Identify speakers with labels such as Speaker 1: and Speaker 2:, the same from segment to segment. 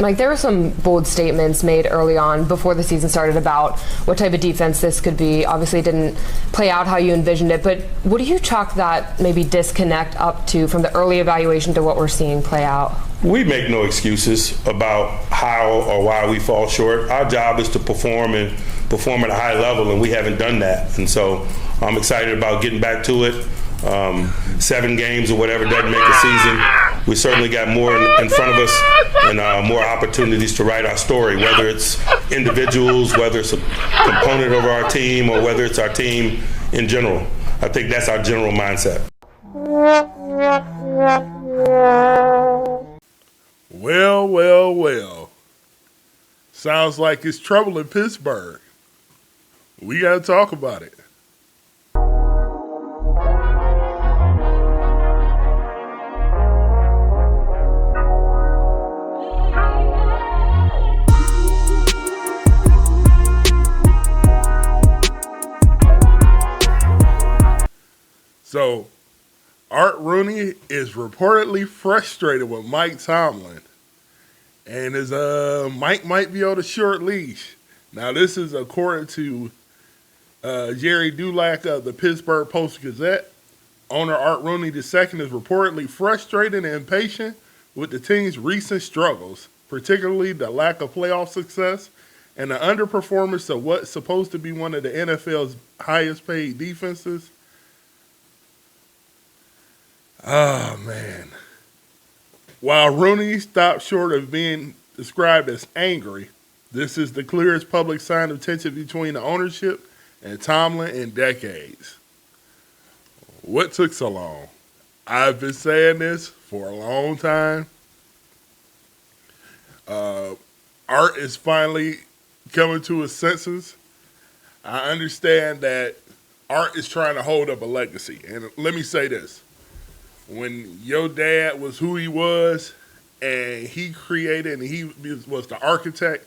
Speaker 1: Mike, there were some bold statements made early on before the season started about what type of defense this could be. Obviously, it didn't play out how you envisioned it, but what do you chalk that maybe disconnect up to from the early evaluation to what we're seeing play out?
Speaker 2: We make no excuses about how or why we fall short. Our job is to perform at a high level, and we haven't done that. And so I'm excited about getting back to it. 7 games or whatever doesn't make a season. We certainly got more in front of us and more opportunities to write our story, whether it's individuals, whether it's a component of our team, or whether it's our team in general. I think that's our general mindset.
Speaker 3: Well. Sounds like it's trouble in Pittsburgh. We got to talk about it. So, Art Rooney is reportedly frustrated with Mike Tomlin, and his Mike might be on a short leash. Now, this is according to Jerry Dulac of the Pittsburgh Post-Gazette. Owner Art Rooney II is reportedly frustrated and impatient with the team's recent struggles, particularly the lack of playoff success and the underperformance of what's supposed to be one of the NFL's highest-paid defenses. Oh, man. While Rooney stopped short of being described as angry, this is the clearest public sign of tension between the ownership and Tomlin in decades. What took so long? I've been saying this for a long time. Art is finally coming to his senses. I understand that Art is trying to hold up a legacy. And let me say this. When your dad was who he was, and he created and he was the architect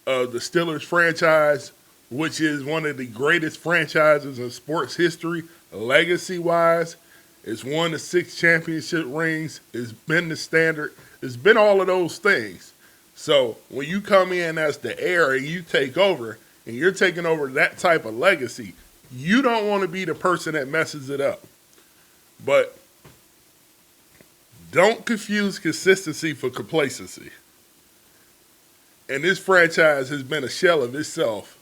Speaker 3: of the Steelers franchise, which is one of the greatest franchises in sports history, legacy-wise, it's won the 6 championship rings, it's been the standard, it's been all of those things. So when you come in as the heir and you take over, and you're taking over that type of legacy, you don't want to be the person that messes it up. But don't confuse consistency for complacency. And this franchise has been a shell of itself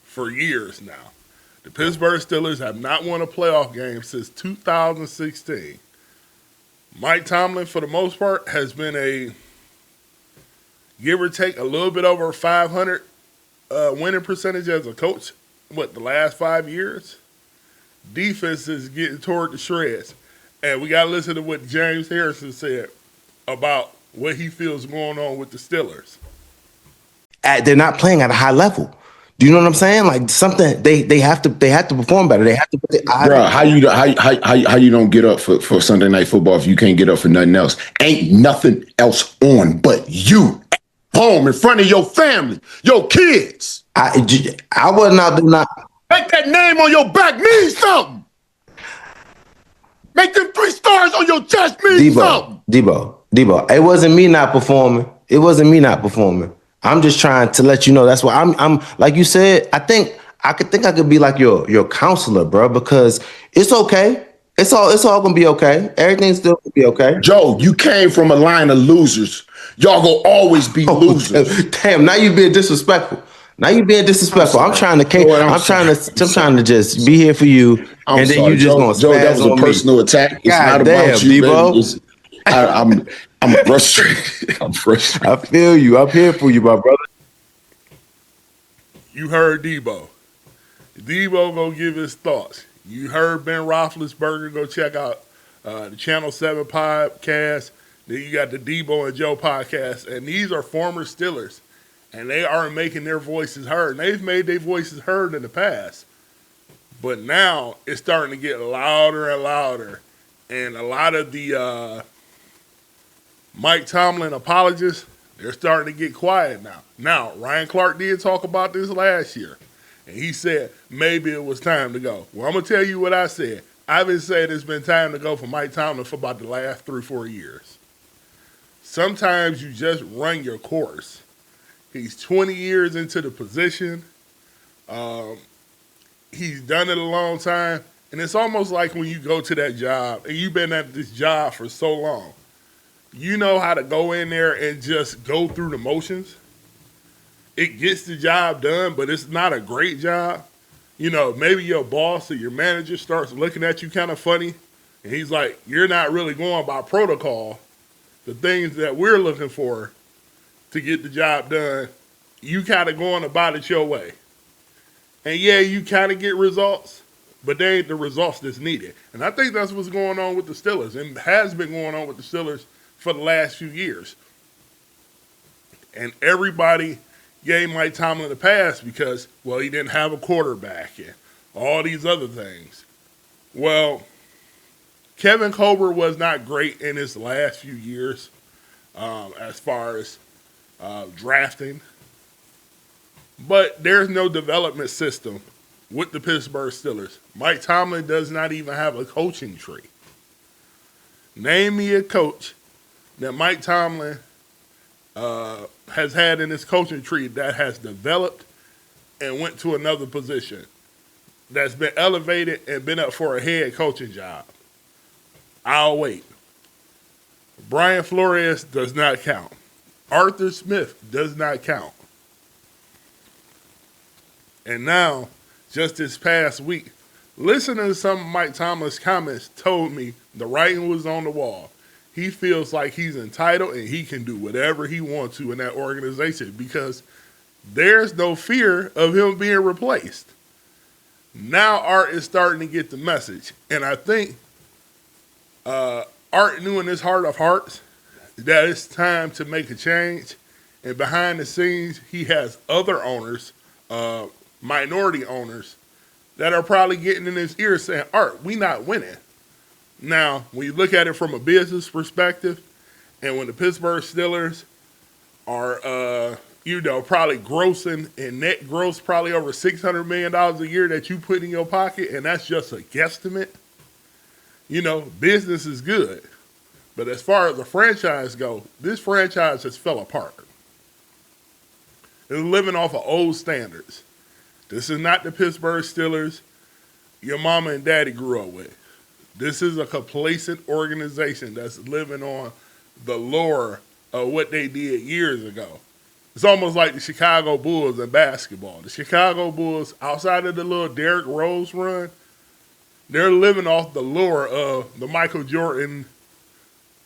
Speaker 3: for years now. The Pittsburgh Steelers have not won a playoff game since 2016. Mike Tomlin, for the most part, has been a give or take a little bit over 500 winning percentage as a coach, the last 5 years? Defense is getting toward the shreds. And we got to listen to what James Harrison said about what he feels going on with the Steelers.
Speaker 4: They're not playing at a high level. Do you know what I'm saying? Like something they have to perform better. They have to put the
Speaker 5: bro, how you don't get up for Sunday Night Football if you can't get up for nothing else? Ain't nothing else on but you at home in front of your family, your kids.
Speaker 4: I would not do not
Speaker 5: make that name on your back mean something. Make them 3 stars on your chest mean something.
Speaker 4: Debo. It wasn't me not performing. I'm just trying to let you know that's why I'm like you said, I could be like your counselor, bro, because it's okay. It's all gonna be okay. Everything's still gonna be okay.
Speaker 5: Joe, you came from a line of losers. Y'all gonna always be losers.
Speaker 4: Damn, now you being disrespectful. I'm trying to just be here for you, and then you just gonna
Speaker 5: Joe, that was a personal attack. It's
Speaker 4: God
Speaker 5: not
Speaker 4: damn,
Speaker 5: about you,
Speaker 4: Debo.
Speaker 5: I'm frustrated. I'm frustrated.
Speaker 4: I feel you. I'm here for you, my brother.
Speaker 3: You heard Debo. Debo gonna give his thoughts. You heard Ben Roethlisberger. Go check out the Channel 7 podcast. Then you got the Debo and Joe podcast, and these are former Steelers. And they are making their voices heard. And they've made their voices heard in the past. But now it's starting to get louder and louder. And a lot of the Mike Tomlin apologists, they're starting to get quiet now. Now, Ryan Clark did talk about this last year. And he said maybe it was time to go. Well, I'm going to tell you what I said. I've been saying it's been time to go for Mike Tomlin for about the last 3-4 years. sometimes you just run your course. He's 20 years into the position. He's done it a long time. And it's almost like when you go to that job and you've been at this job for so long, you know how to go in there and just go through the motions. It gets the job done, but it's not a great job. You know, maybe your boss or your manager starts looking at you kind of funny, and he's like, you're not really going by protocol. The things that we're looking for to get the job done, you kind of going about it your way. And yeah, you kind of get results, but they ain't the results that's needed. And I think that's what's going on with the Steelers, and has been going on with the Steelers for the last few years. And everybody gave Mike Tomlin the pass because, well, he didn't have a quarterback and all these other things. Well, Kevin Colbert was not great in his last few years as far as drafting. But there's no development system with the Pittsburgh Steelers. Mike Tomlin does not even have a coaching tree. Name me a coach that Mike Tomlin has had in his coaching tree that has developed and went to another position, that's been elevated and been up for a head coaching job. I'll wait. Brian Flores does not count. Arthur Smith does not count. And now, just this past week, listening to some of Mike Tomlin's comments told me the writing was on the wall. He feels like he's entitled and he can do whatever he wants to in that organization because there's no fear of him being replaced. Now Art is starting to get the message. And I think Art knew in his heart of hearts that it's time to make a change. And behind the scenes, he has other owners, minority owners, that are probably getting in his ear saying, Art, we not winning. Now, when you look at it from a business perspective, and when the Pittsburgh Steelers are, probably grossing in net gross probably over $600 million a year that you put in your pocket, and that's just a guesstimate, business is good. But as far as the franchise go, this franchise has fell apart. It's living off of old standards. This is not the Pittsburgh Steelers your mama and daddy grew up with. This is a complacent organization that's living on the lore of what they did years ago. It's almost like the Chicago Bulls in basketball. The Chicago Bulls, outside of the little Derrick Rose run, they're living off the lore of the Michael Jordan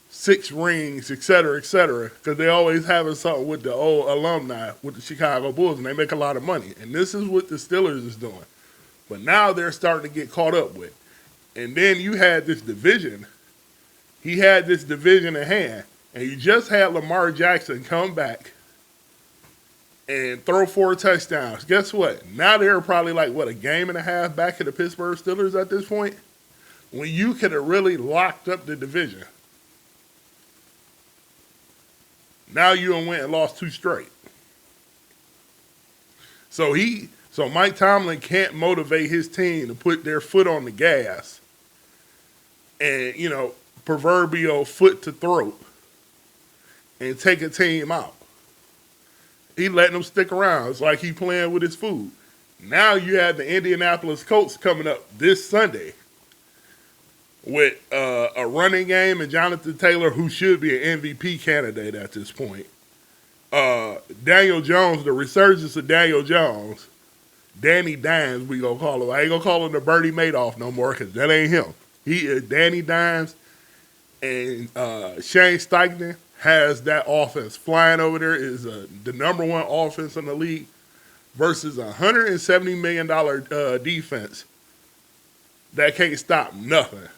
Speaker 3: 6 rings, et cetera, because they always having something with the old alumni with the Chicago Bulls, and they make a lot of money. And this is what the Steelers is doing. But now they're starting to get caught up with. And then you had this division. He had this division in hand. And you just had Lamar Jackson come back and throw 4 touchdowns. Guess what? Now they're probably a game and a half back of the Pittsburgh Steelers at this point, when you could have really locked up the division. Now you went and lost 2 straight. So Mike Tomlin can't motivate his team to put their foot on the gas and, proverbial foot to throat and take a team out. He letting them stick around. It's like he playing with his food. Now you have the Indianapolis Colts coming up this Sunday with a running game and Jonathan Taylor, who should be an MVP candidate at this point. Daniel Jones, the resurgence of Daniel Jones. Danny Dimes, we gonna call him. I ain't gonna call him the Bernie Madoff no more because that ain't him. He is Danny Dimes, and Shane Steichen has that offense flying over there. Is the number 1 offense in the league versus a $170 million defense that can't stop nothing.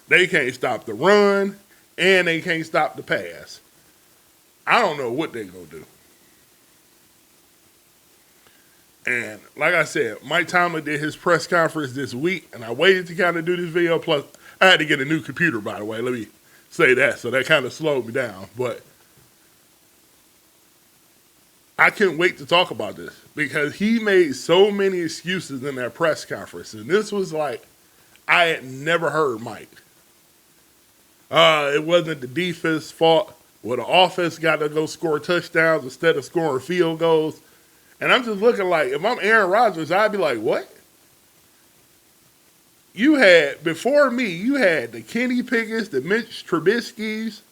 Speaker 3: They can't stop the run, and they can't stop the pass. I don't know what they're gonna do. And like I said, Mike Tomlin did his press conference this week, and I waited to kind of do this video. Plus, I had to get a new computer, by the way. Let me say that. So that kind of slowed me down. But I couldn't wait to talk about this because he made so many excuses in that press conference. And this was like, I had never heard Mike. It wasn't the defense's fault. Well, the offense got to go score touchdowns instead of scoring field goals. And I'm just looking like, if I'm Aaron Rodgers, I'd be like, what? You had, before me, you had the Kenny Pickett's, the Mitch Trubisky's,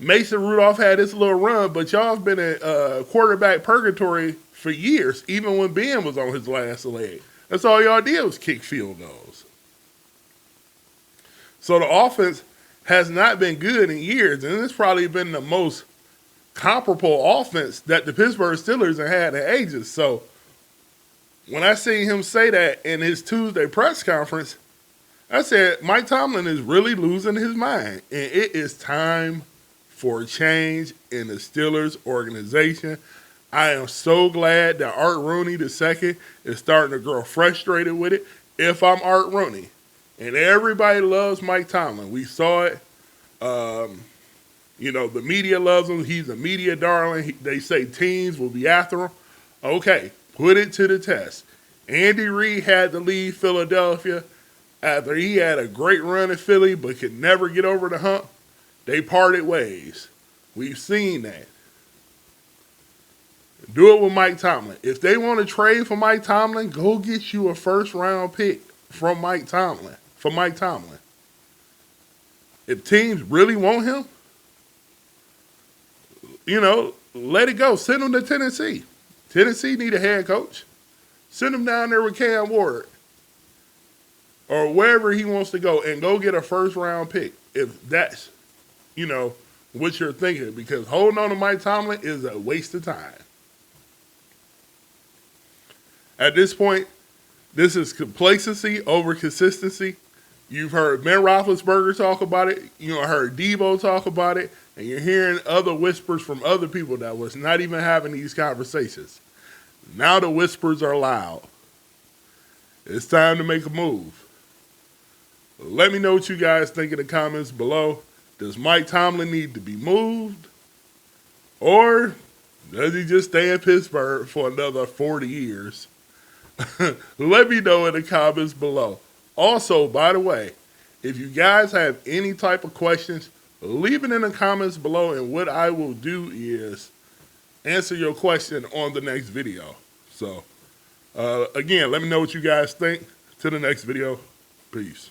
Speaker 3: Mason Rudolph had this little run, but y'all have been in quarterback purgatory for years, even when Ben was on his last leg. That's all y'all did was kick field goals. So the offense has not been good in years, and it's probably been the most comparable offense that the Pittsburgh Steelers have had in ages. So when I see him say that in his Tuesday press conference, I said, Mike Tomlin is really losing his mind, and it is time for a change in the Steelers organization. I am so glad that Art Rooney II is starting to grow frustrated with it. If I'm Art Rooney, and everybody loves Mike Tomlin, we saw it. The media loves him. He's a media darling. They say teams will be after him. Okay, put it to the test. Andy Reid had to leave Philadelphia after he had a great run in Philly but could never get over the hump. They parted ways. We've seen that. Do it with Mike Tomlin. If they want to trade for Mike Tomlin, go get you a first-round pick from Mike Tomlin. For Mike Tomlin. If teams really want him, let it go. Send him to Tennessee. Tennessee need a head coach. Send him down there with Cam Ward or wherever he wants to go and go get a first-round pick if that's, what you're thinking, because holding on to Mike Tomlin is a waste of time. At this point, this is complacency over consistency. You've heard Ben Roethlisberger talk about it. You heard Debo talk about it. And you're hearing other whispers from other people that was not even having these conversations. Now the whispers are loud. It's time to make a move. Let me know what you guys think in the comments below. Does Mike Tomlin need to be moved? Or does he just stay in Pittsburgh for another 40 years? Let me know in the comments below. Also, by the way, if you guys have any type of questions, leave it in the comments below, and what I will do is answer your question on the next video. So, again, let me know what you guys think. To the next video. Peace.